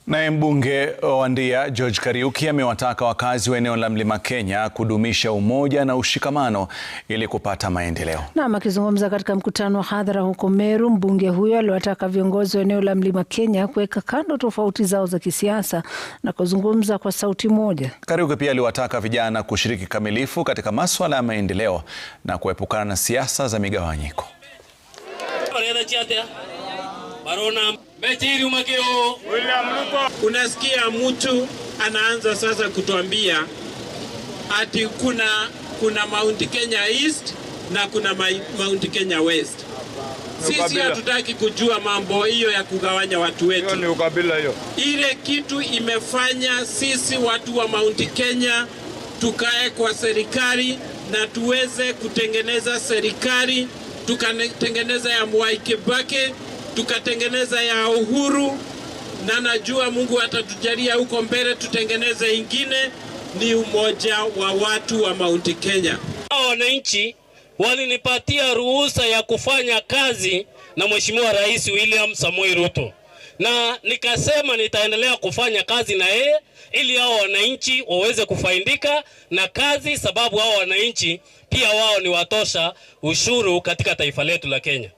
Naye mbunge wa Wandia George Kariuki amewataka wakazi wa eneo la Mlima Kenya kudumisha umoja na ushikamano ili kupata maendeleo. Naam, akizungumza katika mkutano wa hadhara huko Meru, mbunge huyo aliwataka viongozi wa eneo la Mlima Kenya kuweka kando tofauti zao za kisiasa na kuzungumza kwa sauti moja. Kariuki pia aliwataka vijana kushiriki kamilifu katika masuala ya maendeleo na kuepukana na siasa za migawanyiko. Unasikia mtu anaanza sasa kutuambia ati kuna Mount Kenya East na kuna Mount Kenya West. Sisi hatutaki kujua mambo hiyo ya kugawanya watu wetu. Ni ukabila hiyo. Ile kitu imefanya sisi watu wa Mount Kenya tukae kwa serikali na tuweze kutengeneza serikali, tukatengeneza ya Mwai Kibaki, tukatengeneza ya Uhuru, na najua Mungu atatujalia huko mbele tutengeneze ingine. Ni umoja wa watu wa Mount Kenya. Wananchi walinipatia ruhusa ya kufanya kazi na Mheshimiwa Rais William Samoei Ruto, na nikasema nitaendelea kufanya kazi na yeye ili hao wananchi waweze kufaidika na kazi, sababu hao wananchi pia wao ni watosha ushuru katika taifa letu la Kenya.